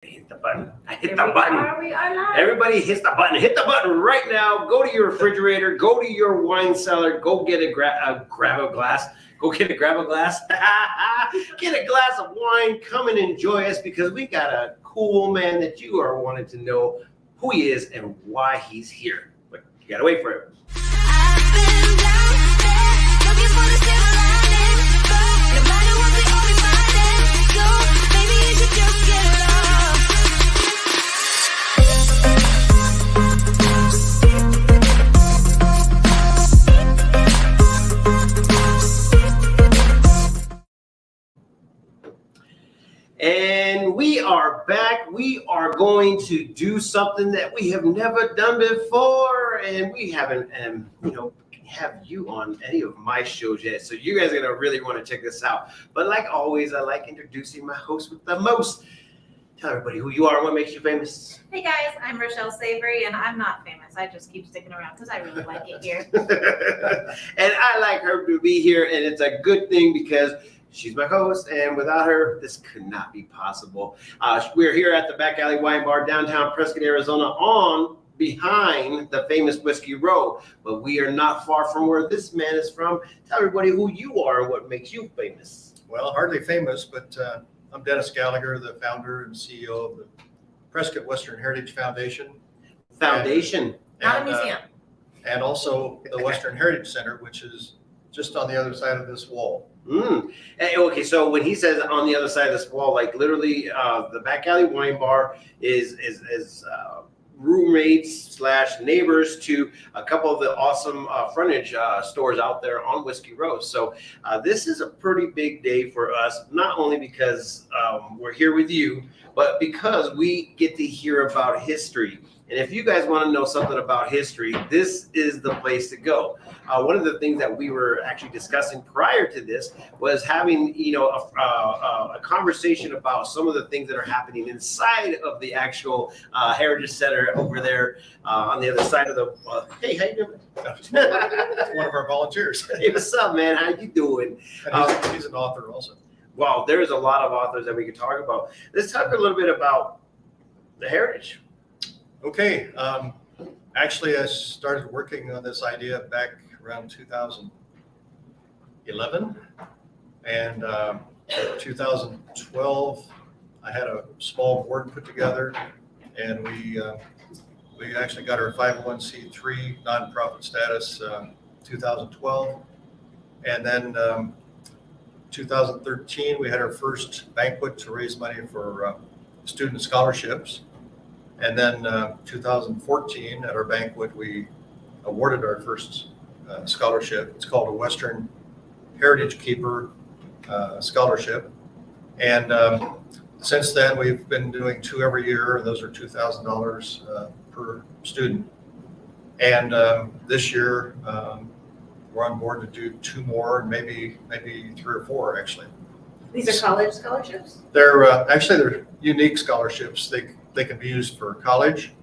Hit the button. I hit the button. Everybody hits the button. Hit the button right now. Go to your refrigerator. Go to your wine cellar. Go get grab a glass. Go get a glass. Get a glass of wine. Come and enjoy us because we got a cool man that you are wanting to know who he is and why he's here. But you gotta wait for it. And we are back. We are going to do something that we have never done before, and we haven't, have you on any of my shows yet. So you guys are gonna really want to check this out. But like always, I like introducing my host with the most. Tell everybody who you are and what makes you famous. Hey guys, I'm Rochelle Savory, and I'm not famous. I just keep sticking around because I really like it here. And I like her to be here, and it's a good thing because she's my host, and without her, this could not be possible. We're here at the Back Alley Wine Bar, downtown Prescott, Arizona, behind the famous Whiskey Row. But we are not far from where this man is from. Tell everybody who you are and what makes you famous. Well, hardly famous, but I'm Dennis Gallagher, the founder and CEO of the Prescott Western Heritage Foundation. Not a museum. And also the Western Heritage Center, which is just on the other side of this wall. Okay, so when he says on the other side of this wall, like literally, the Back Alley Wine Bar is roommates / neighbors to a couple of the awesome frontage stores out there on Whiskey Row. So this is a pretty big day for us, not only because we're here with you, but because we get to hear about history. And if you guys want to know something about history, this is the place to go. One of the things that we were actually discussing prior to this was having, a conversation about some of the things that are happening inside of the actual Heritage Center over there on the other side of the. Hey, how you doing? One of our volunteers. Hey, what's up, man? How you doing? And he's an author also. Well, there's a lot of authors that we could talk about. Let's talk a little bit about the heritage. Okay. Actually, I started working on this idea back around 2011. And 2012, I had a small board put together, and we actually got our 501c3 nonprofit status 2012. And then 2013, we had our first banquet to raise money for student scholarships. And then 2014, at our banquet, we awarded our first scholarship. It's called a Western Heritage Keeper Scholarship. And since then, we've been doing 2 every year, and those are $2,000 per student. And this year, we're on board to do 2 more, and maybe 3 or 4, actually. These are college scholarships? They're they're unique scholarships. They can be used for college.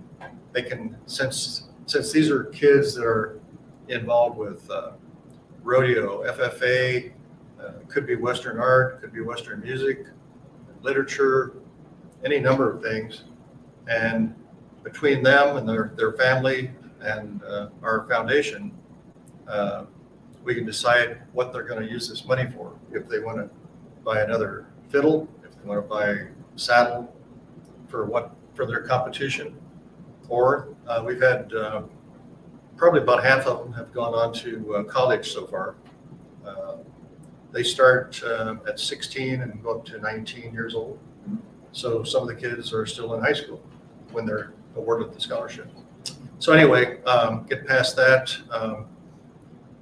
They can, since these are kids that are involved with rodeo, FFA, could be Western art, could be Western music, literature, any number of things. And between them and their family and our foundation, we can decide what they're going to use this money for. If they want to buy another fiddle, if they want to buy a saddle for their competition, or we've had probably about half of them have gone on to college so far. They start at 16 and go up to 19 years old. So some of the kids are still in high school when they're awarded the scholarship. So anyway, get past that.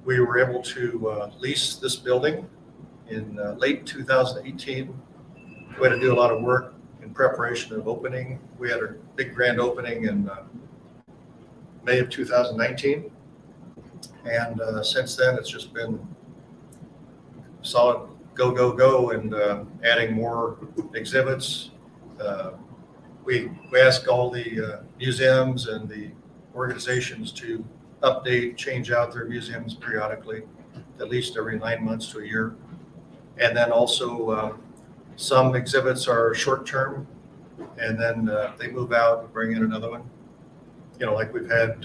We were able to lease this building in late 2018. We had to do a lot of work in preparation of opening. We had a big grand opening in May of 2019. And since then, it's just been solid go, and adding more exhibits. We ask all the museums and the organizations to update, change out their museums periodically, at least every 9 months to a year. And then also some exhibits are short-term and then they move out and bring in another one. Like we've had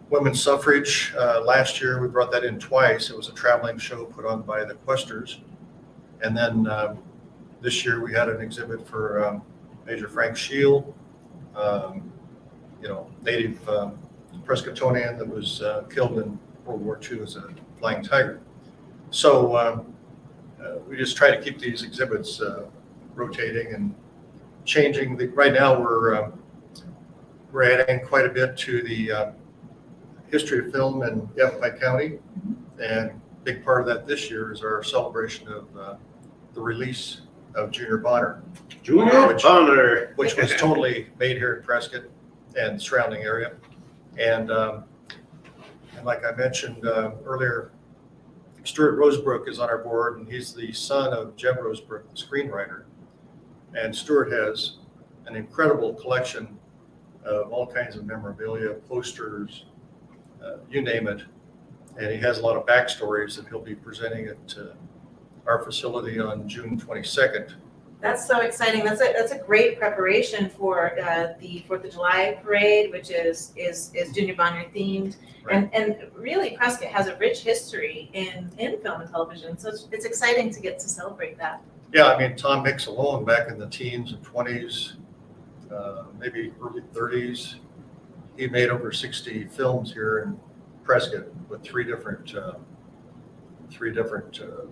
women's suffrage. Last year, we brought that in twice. It was a traveling show put on by the Questers. And then this year, we had an exhibit for Major Frank Shield, native Prescottonian that was killed in World War II as a flying tiger. So we just try to keep these exhibits rotating and changing. Right now, we're adding quite a bit to the history of film in Yavapai County, and a big part of that this year is our celebration of the release of Junior Bonner. Bonner, which was totally made here in Prescott and surrounding area. And like I mentioned earlier, Stuart Rosebrook is on our board, and he's the son of Jeb Rosebrook, the screenwriter. And Stuart has an incredible collection of all kinds of memorabilia, posters, you name it. And he has a lot of backstories that he'll be presenting at our facility on June 22nd. That's so exciting. That's a great preparation for the 4th of July parade, which is Junior Bonner themed. Right. And really Prescott has a rich history in film and television. So it's exciting to get to celebrate that. Yeah, I mean, Tom Mix alone back in the teens and 20s, maybe early 30s, he made over 60 films here in Prescott with three different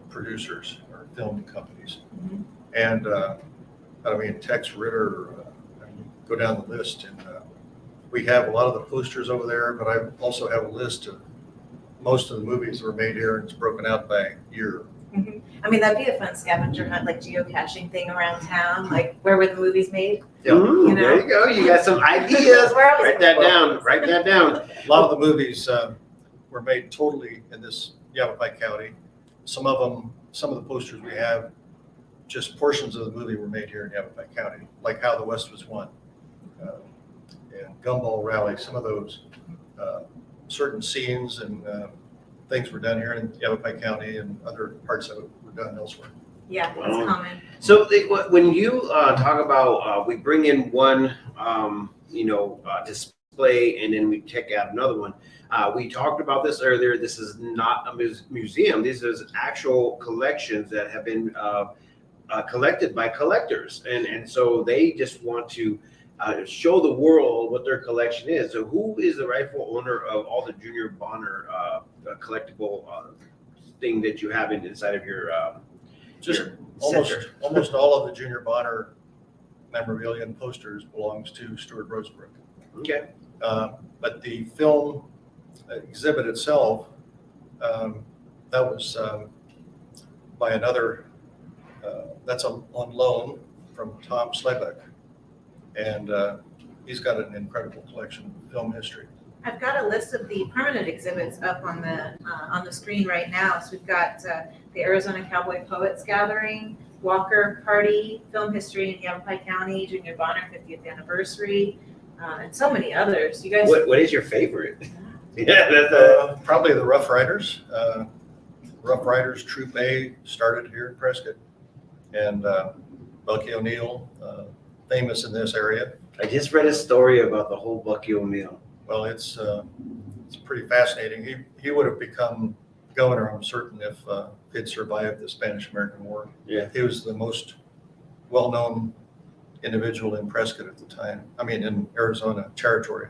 producers or film companies. Mm-hmm. And I mean, Tex Ritter, go down the list, and we have a lot of the posters over there, but I also have a list of most of the movies that were made here, and it's broken out by year. Mm-hmm. I mean, that'd be a fun scavenger hunt, like geocaching thing around town, like where were the movies made? Yeah. You know? There you go. You got some ideas. Write that down. Write that down. A lot of the movies were made totally in this Yavapai County. Some of the posters we have, just portions of the movie were made here in Yavapai County, like How the West Was Won, and Gumball Rally. Some of those certain scenes and things were done here in Yavapai County, and other parts of it were done elsewhere. Yeah, that's common. So when you talk about we bring in one, display, and then we take out another one. We talked about this earlier. This is not a museum. These are actual collections that have been collected by collectors, and so they just want to show the world what their collection is. So who is the rightful owner of all the Junior Bonner collectible thing that you have inside of your almost all of the Junior Bonner memorabilia and posters belongs to Stuart Rosebrook. Okay. But the film exhibit itself, that was by another, that's on loan from Tom Slebeck. And he's got an incredible collection of film history. I've got a list of the permanent exhibits up on the screen right now. So we've got the Arizona Cowboy Poets Gathering, Walker Party, Film History in Yavapai County, Junior Bonner 50th Anniversary, and so many others. You guys, What is your favorite? Yeah, that's probably the Rough Riders. Rough Riders Troop A started here in Prescott, and Bucky O'Neill, famous in this area. I just read a story about the whole Bucky O'Neill. Well, it's pretty fascinating. He would have become governor, I'm certain, if he'd survived the Spanish-American War. Yeah. He was the most well-known individual in Prescott at the time. I mean, in Arizona Territory.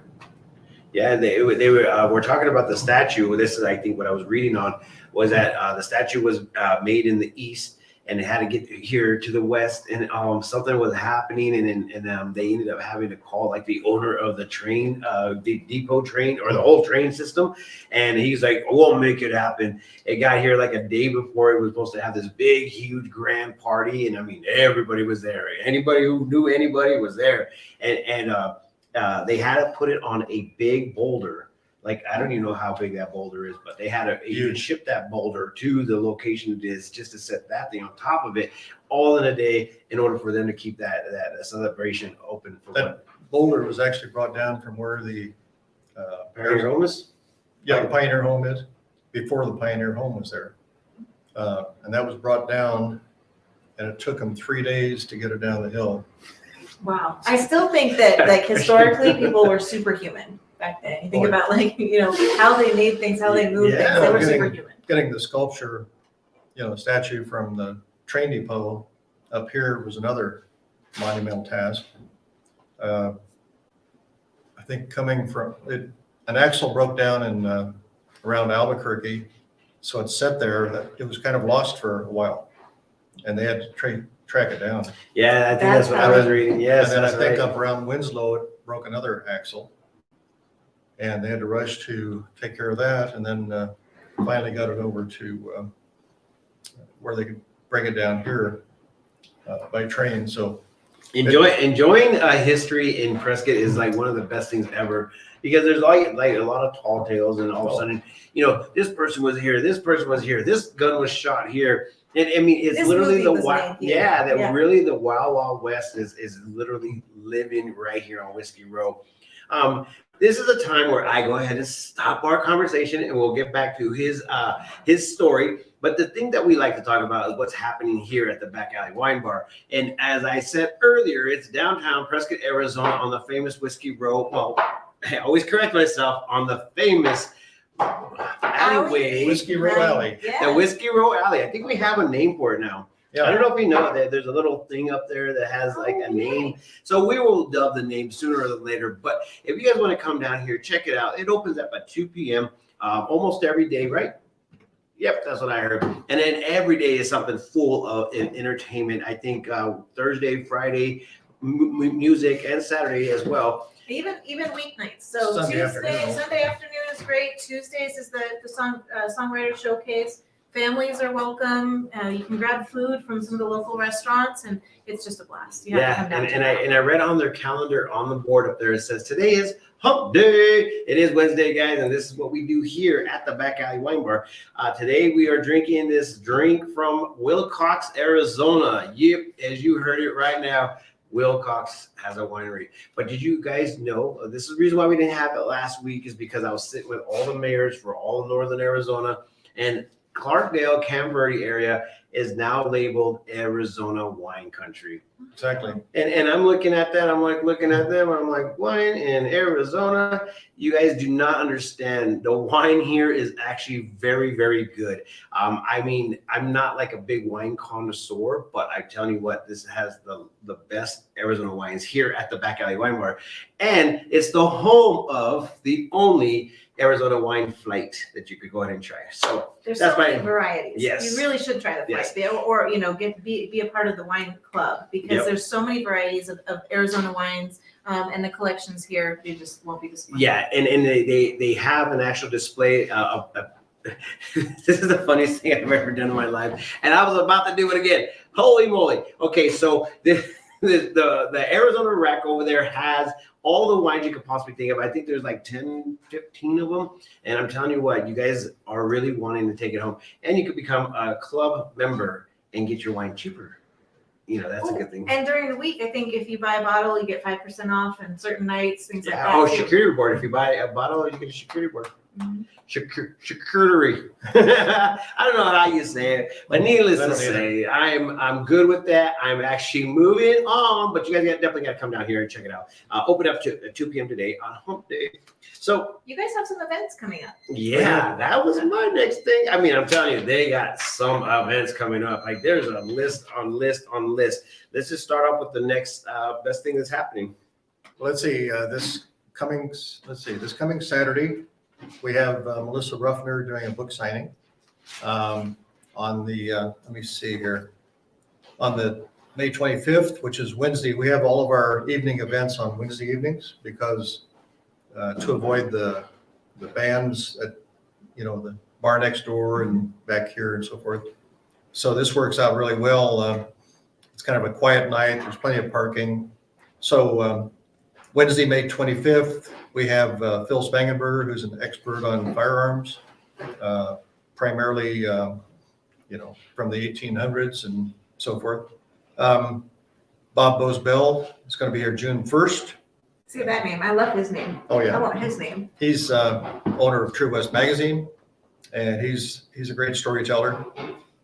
Yeah, they were talking about the statue. This is, I think, what I was reading on was that the statue was made in the east, and it had to get here to the west, and something was happening, and they ended up having to call like the owner of the train, the depot train, or the whole train system, and he's like, "We'll make it happen." It got here like a day before it was supposed to have this big, huge, grand party, and I mean, everybody was there. Anybody who knew anybody was there, and they had to put it on a big boulder. Like, I don't even know how big that boulder is, but they had to even ship that boulder to the location it is just to set that thing on top of it all in a day in order for them to keep that celebration open. For that boulder was actually brought down from where the Pioneer Home is? Yeah, the Pioneer Home is, before the Pioneer Home was there. And that was brought down, and it took them 3 days to get it down the hill. Wow. I still think that like historically people were superhuman back then. You think about like, how they made things, how they moved things. They were superhuman. Getting the sculpture, statue from the train depot up here was another monumental task. I think coming from it, an axle broke down in around Albuquerque, so it sat there. That it was kind of lost for a while, and they had to track it down. Yeah, I think that's what I was reading. Yes, and then that's I think right. up around Winslow, it broke another axle, and they had to rush to take care of that, and then finally got it over to where they could bring it down here by train. So enjoying history in Prescott is like one of the best things ever, because there's like a lot of tall tales, and all of a sudden, this person was here, this person was here, this gun was shot here. And I mean, it's This literally movie the was wild, made here. really the Wild Wild West is literally living right here on Whiskey Row. This is a time where I go ahead and stop our conversation, and we'll get back to his story. But the thing that we like to talk about is what's happening here at the Back Alley Wine Bar. And as I said earlier, it's downtown Prescott, Arizona, on the famous Whiskey Row. Well, I always correct myself, on the famous alleyway, Whiskey Row Alley. Yeah. the Whiskey Row Alley. I think we have a name for it now. I don't know if you know that there's a little thing up there that has like a name. So we will dub the name sooner or later. But if you guys want to come down here, check it out. It opens up at 2 p.m. Almost every day, right? Yep, that's what I heard. And then every day is something full of entertainment. I think Thursday, Friday, music, and Saturday as well. Even weeknights. So Sunday afternoon. Sunday afternoon is great. Tuesdays is the songwriter showcase. Families are welcome. You can grab food from some of the local restaurants, and it's just a blast. You have to come down. And I read on their calendar on the board up there, it says today is Hump Day. It is Wednesday, guys, and this is what we do here at the Back Alley Wine Bar. Today we are drinking this drink from Wilcox, Arizona. Yep, as you heard it right now, Wilcox has a winery. But did you guys know, this is the reason why we didn't have it last week, is because I was sitting with all the mayors for all of northern Arizona, and Clarkdale, Camp Verde area is now labeled Arizona wine country. Exactly. And I'm looking at that, I'm like looking at them, I'm like, wine in Arizona? You guys do not understand. The wine here is actually very, very good. I mean, I'm not like a big wine connoisseur, but I'm telling you what, this has the best Arizona wines here at the Back Alley Wine Bar. And it's the home of the only Arizona wine flight that you could go ahead and try. So there's that's so many my varieties. Yes. You really should try the flight, or be a part of the wine club, because there's so many varieties of Arizona wines, and the collections here, you just won't be disappointed. Yeah, and they have an actual display. This is the funniest thing I've ever done in my life, and I was about to do it again. Holy moly! Okay, so the Arizona rack over there has all the wines you could possibly think of. I think there's like 10, 15 of them. And I'm telling you what, you guys are really wanting to take it home. And you could become a club member and get your wine cheaper. That's a good thing. And during the week, I think if you buy a bottle, you get 5% off, and certain nights, things like that. Oh, too. charcuterie board. If you buy a bottle, you get a charcuterie board. Mhm. Charcuterie. I don't know how you say it, but needless to say, I'm good with that. I'm actually moving on, but you guys definitely got to come down here and check it out. Open up to 2 p.m. today on Hump Day. So you guys have some events coming up. Yeah, that was my next thing. I mean, I'm telling you, they got some events coming up. Like there's a list on list on list. Let's just start off with the next best thing that's happening. Let's see. This coming Saturday, we have Melissa Ruffner doing a book signing on the, let me see here, on the May 25th, which is Wednesday. We have all of our evening events on Wednesday evenings because to avoid the bands at, the bar next door and back here and so forth. So this works out really well. It's kind of a quiet night. There's plenty of parking. So Wednesday, May 25th, we have Phil Spangenberger, who's an expert on firearms, primarily, from the 1800s and so forth. B.A.W.B is going to be here June 1st. See that name? I love his name. Oh, yeah. I want his name. He's owner of True West Magazine, and he's a great storyteller.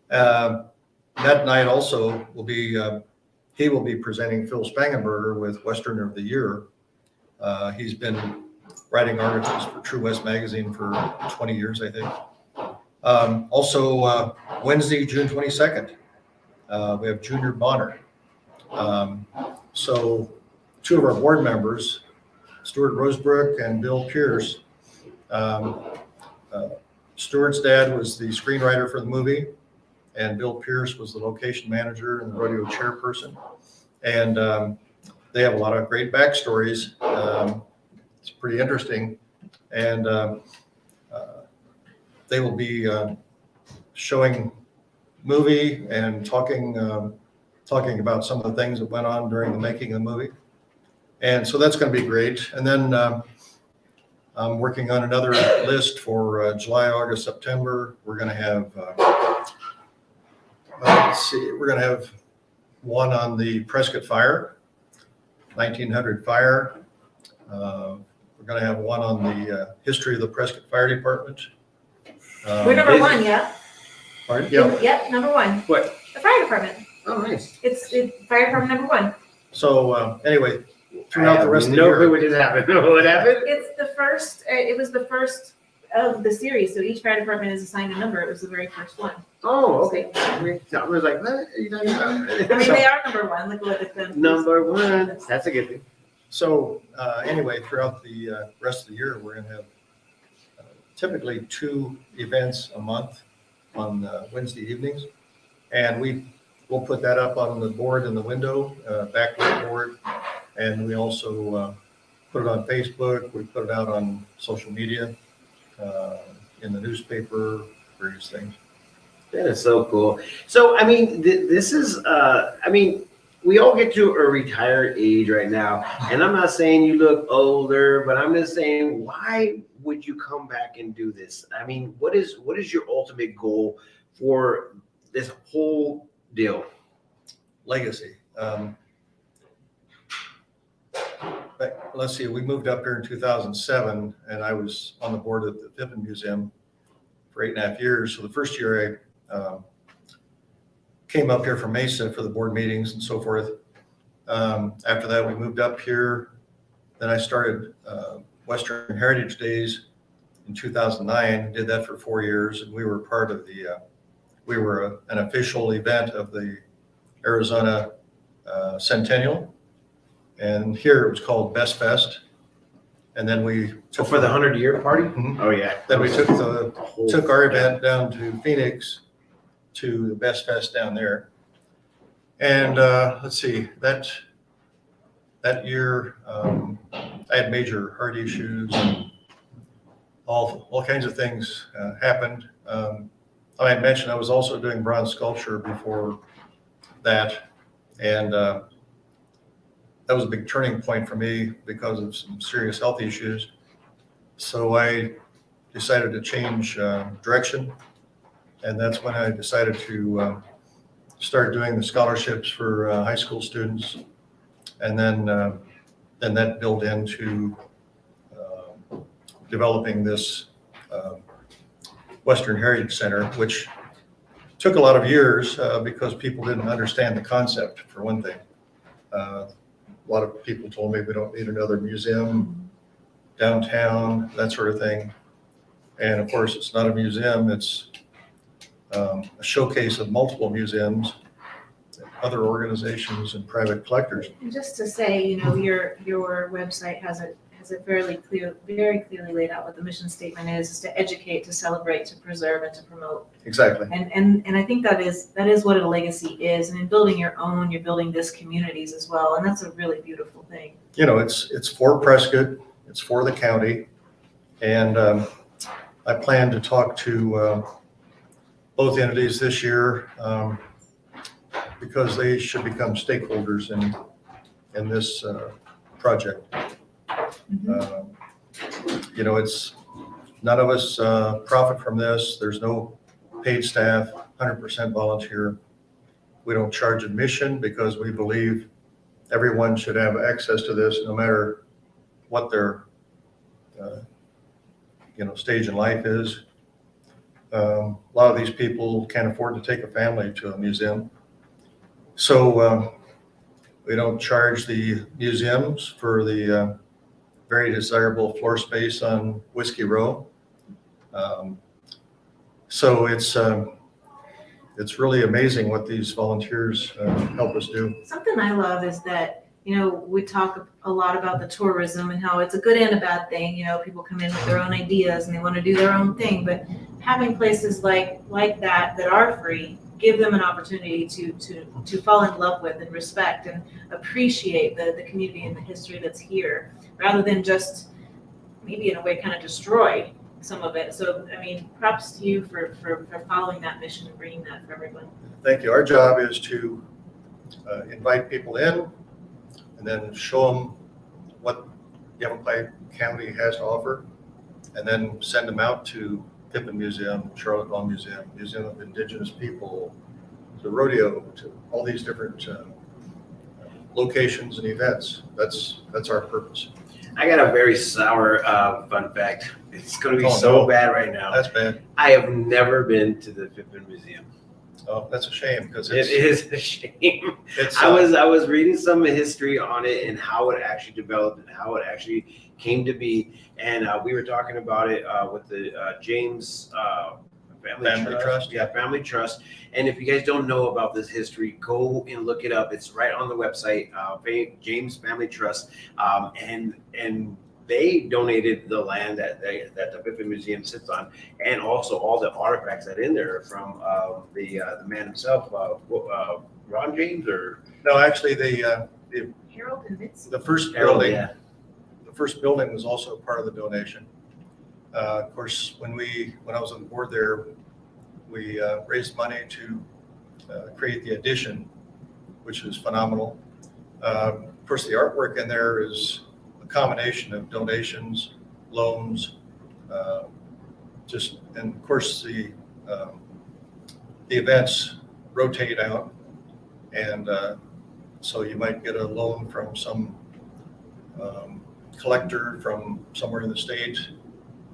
That night also will be he will be presenting Phil Spangenberger with Westerner of the Year. He's been writing articles for True West Magazine for 20 years, I think. Also, Wednesday, June 22nd, we have Junior Bonner. So two of our board members, Stuart Rosebrook and Bill Pierce. Stuart's dad was the screenwriter for the movie, and Bill Pierce was the location manager and the rodeo chairperson. And they have a lot of great backstories. It's pretty interesting. And they will be showing movie and talking about some of the things that went on during the making of the movie. And so that's going to be great. And then I'm working on another list for July, August, September. We're going to have, we're going to have one on the Prescott fire, 1900 fire. We're going to have one on the history of the Prescott Fire Department. We're number one, yeah? Pardon? Yeah. Yep, number one. What? The fire department. Oh, nice. It's fire department number one. So anyway, throughout the rest of the No year. clue what just happened. What happened? It's the first, it was the first of the series, so each fire department is assigned a number. It was the very first one. Oh, okay. I was like, what are you talking about? I mean, they are number one. Look at them. Number one. That's a good thing. So anyway, throughout the rest of the year, we're going to have typically 2 events a month on Wednesday evenings. And we'll put that up on the board in the window, backlit board. And we also put it on Facebook. We put it out on social media, in the newspaper, various things. That is so cool. So, I mean, this is, I mean, we all get to a retired age right now. And I'm not saying you look older, but I'm just saying, why would you come back and do this? I mean, what is your ultimate goal for this whole deal? Legacy. But let's see, we moved up here in 2007, and I was on the board at the Pippin Museum for 8.5 years. So the first year I came up here from Mesa for the board meetings and so forth. After that, we moved up here. Then I started Western Heritage Days in 2009, did that for 4 years, and we were part of the, we were an official event of the Arizona Centennial. And here it was called Best Fest. And then we So for the 100-year party? Mhm. Oh, yeah. Then we took our event. event down to Phoenix to the Best Fest down there. And let's see, that year I had major heart issues and all kinds of things happened. I had mentioned I was also doing bronze sculpture before that, and that was a big turning point for me because of some serious health issues. So I decided to change direction, and that's when I decided to start doing the scholarships for high school students, and then that built into developing this Western Heritage Center, which took a lot of years because people didn't understand the concept, for one thing. A lot of people told me we don't need another museum downtown, that sort of thing. And of course, it's not a museum, it's a showcase of multiple museums, other organizations and private collectors. And just to say, you know, your website has a very clearly laid out what the mission statement is to educate, to celebrate, to preserve, and to promote. Exactly. And I think that is what a legacy is. And in building your own, you're building this communities as well. And that's a really beautiful thing. You know, it's for Prescott, it's for the county. And I plan to talk to both entities this year because they should become stakeholders in this project. You know, it's none of us profit from this. There's no paid staff, 100% volunteer. We don't charge admission because we believe everyone should have access to this, no matter what their stage in life is. A lot of these people can't afford to take a family to a museum. So We don't charge the museums for the very desirable floor space on Whiskey Row. So it's really amazing what these volunteers help us do. Something I love is that, we talk a lot about the tourism and how it's a good and a bad thing. People come in with their own ideas and they want to do their own thing, but having places like that are free, give them an opportunity to fall in love with and respect and appreciate the community and the history that's here, rather than just maybe in a way kind of destroy some of it. So, props to you for following that mission and bringing that for everyone. Thank you. Our job is to invite people in and then show them what Yavapai County has to offer, and then send them out to Pippin Museum, Charlotte Law Museum, Museum of Indigenous People, to rodeo, to all these different locations and events. That's our purpose. I got a very sour fun fact. It's going to be no. bad right now. That's bad. I have never been to the Pippin Museum. Oh, that's a shame, because It is a shame. It's, I was reading some history on it and how it actually developed and how it actually came to be. And we were talking about it with the James Family Trust. Yeah, Family Trust. And if you guys don't know about this history, go and look it up. It's right on the website, James Family Trust. And they donated the land that the Pippin Museum sits on, and also all the artifacts that are in there from the man himself, Ron James, or no, actually the Harold and Mitzi. the first Harold, building. yeah. The first building was also part of the donation. Of course, when I was on board there, we raised money to create the addition, which is phenomenal. Of course, the artwork in there is a combination of donations, loans, and of course the events rotate out, and so you might get a loan from some collector from somewhere in the state,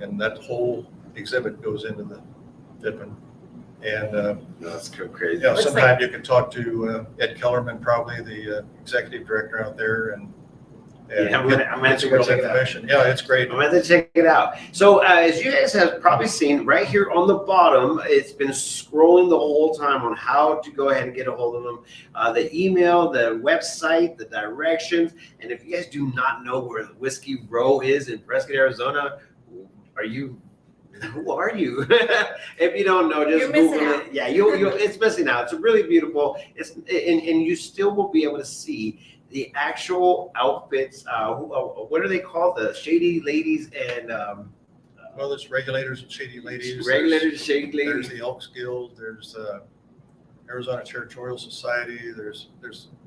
and that whole exhibit goes into the Pippin. And That's crazy. sometime you can talk to Ed Kellerman, probably the executive director out there, and Yeah, I'm gonna have to go check it out. information. Yeah, it's great. I'm going to check it out. So as you guys have probably seen right here on the bottom, it's been scrolling the whole time on how to go ahead and get a hold of them. The email, the website, the directions. And if you guys do not know where the Whiskey Row is in Prescott, Arizona, who are you? If you don't know, just You're Google missing it. out. Yeah, it's missing out. It's really beautiful. And you still will be able to see the actual outfits. What are they called? The Shady Ladies and Well, there's Regulators and Shady Ladies. Regulators, Shady There's Ladies. the Elks Guild. There's Arizona Territorial Society. There's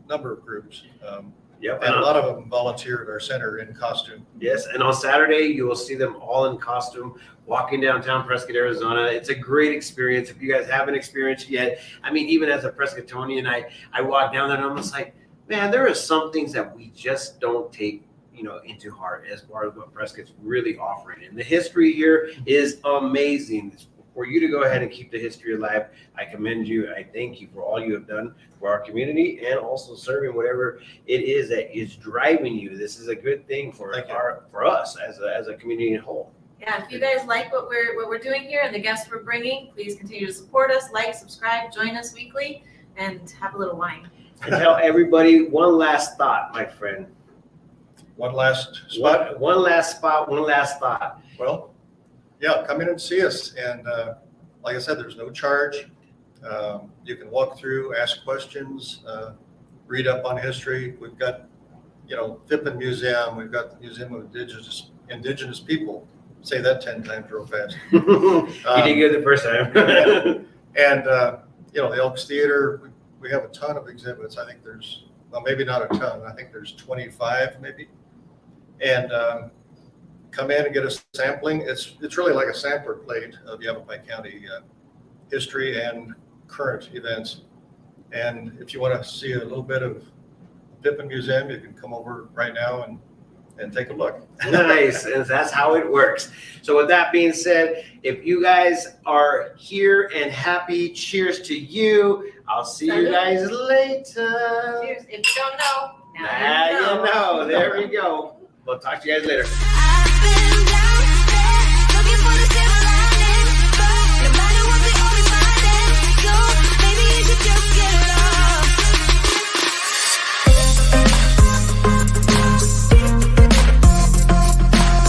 a number of groups. Yep. And a lot of them volunteer at our center in costume. Yes, and on Saturday you will see them all in costume walking downtown Prescott, Arizona. It's a great experience. If you guys haven't experienced it yet, even as a Prescottonian, I walk down there and I'm just like, man, there are some things that we just don't take, into heart as far as what Prescott's really offering. And the history here is amazing. For you to go ahead and keep the history alive, I commend you. I thank you for all you have done for our community and also serving whatever it is that is driving you. This is a good thing for us as a community in whole. Yeah, if you guys like what we're doing here and the guests we're bringing, please continue to support us, like, subscribe, join us weekly, and have a little wine. And tell everybody one last thought, my friend. One last spot. One last spot. One last thought. Well, yeah, come in and see us. And like I said, there's no charge. You can walk through, ask questions, read up on history. We've got, Pippin Museum. We've got the Museum of Indigenous People. Say that 10 times real fast. You did good the first time. And, the Elks Theater, we have a ton of exhibits. I think there's, well, maybe not a ton. I think there's 25 maybe. And come in and get a sampling. It's really like a sampler plate of Yavapai County history and current events. And if you want to see a little bit of Pippin Museum, you can come over right now and take a look. Nice, and that's how it works. So with that being said, if you guys are here and happy, cheers to you. I'll see you guys later. Cheers. If you don't know, Now you know. There we go. We'll talk to you guys later. I've been down.